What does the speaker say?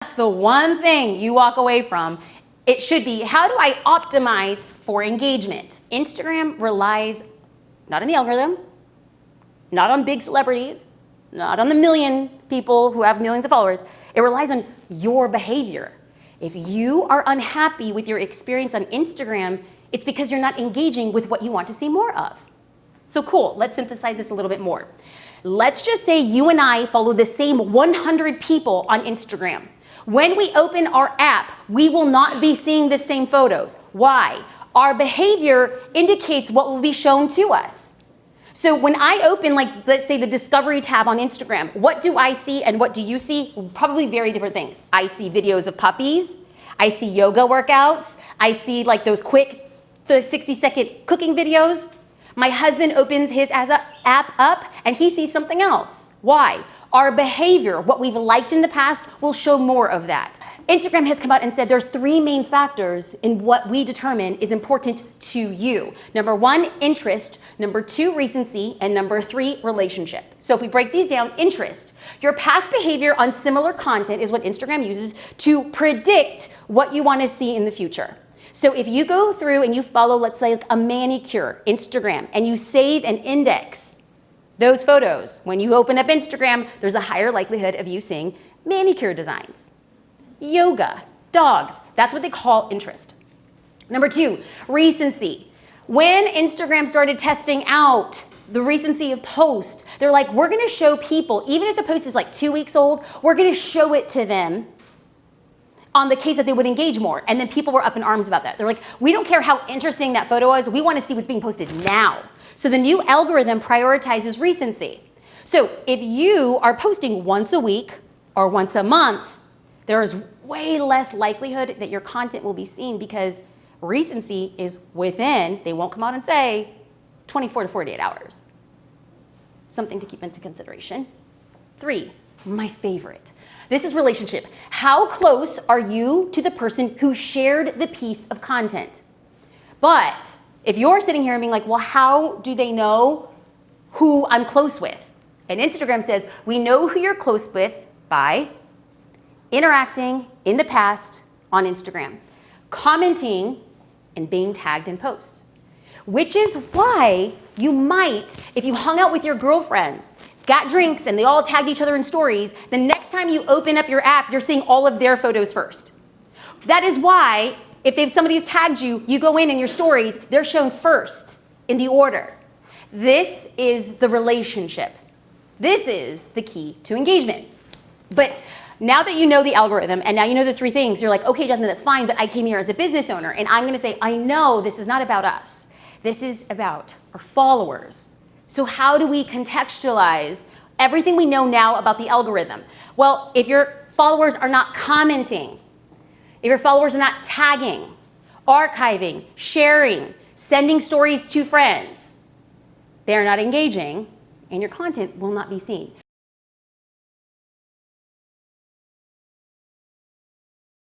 That's the one thing you walk away from. It should be, how do I optimize for engagement? Instagram relies not on the algorithm, not on big celebrities, not on the million people who have millions of followers. It relies on your behavior. If you are unhappy with your experience on Instagram, it's because you're not engaging with what you want to see more of. So cool, let's synthesize this a little bit more. Let's just say you and I follow the same 100 people on Instagram. When we open our app, we will not be seeing the same photos. Why? Our behavior indicates what will be shown to us. So when I open, like, let's say the Discovery tab on Instagram, what do I see and what do you see? Probably very different things. I see videos of puppies. I see yoga workouts. I see like those quick, the 60-second cooking videos. My husband opens his app up and he sees something else. Why? Our behavior, what we've liked in the past, will show more of that. Instagram has come out and said there's 3 main factors in what we determine is important to you. Number 1, interest. Number 2, recency. And number 3, relationship. So if we break these down, interest. Your past behavior on similar content is what Instagram uses to predict what you want to see in the future. So if you go through and you follow, let's say, like a manicure Instagram, and you save and index those photos, when you open up Instagram, there's a higher likelihood of you seeing manicure designs. Yoga, dogs, that's what they call interest. Number 2, recency. When Instagram started testing out the recency of posts, they're like, we're gonna show people, even if the post is like 2 weeks old, we're gonna show it to them on the case that they would engage more. And then people were up in arms about that. They're like, we don't care how interesting that photo was, we wanna see what's being posted now. So the new algorithm prioritizes recency. So if you are posting once a week or once a month, there is way less likelihood that your content will be seen because recency is within, they won't come out and say, 24 to 48 hours. Something to keep into consideration. 3, my favorite. This is relationship. How close are you to the person who shared the piece of content? But if you're sitting here and being like, well, how do they know who I'm close with? And Instagram says, we know who you're close with by interacting in the past on Instagram, commenting, and being tagged in posts. Which is why you might, if you hung out with your girlfriends, got drinks, and they all tagged each other in stories, the next time you open up your app, you're seeing all of their photos first. That is why, if somebody's tagged you, you go in and your stories, they're shown first in the order. This is the relationship. This is the key to engagement. But now that you know the algorithm and now you know the 3 things, you're like, okay, Jasmine, that's fine, but I came here as a business owner and I'm gonna say, I know this is not about us. This is about our followers. So how do we contextualize everything we know now about the algorithm? Well, if your followers are not commenting, if your followers are not tagging, archiving, sharing, sending stories to friends, they are not engaging and your content will not be seen.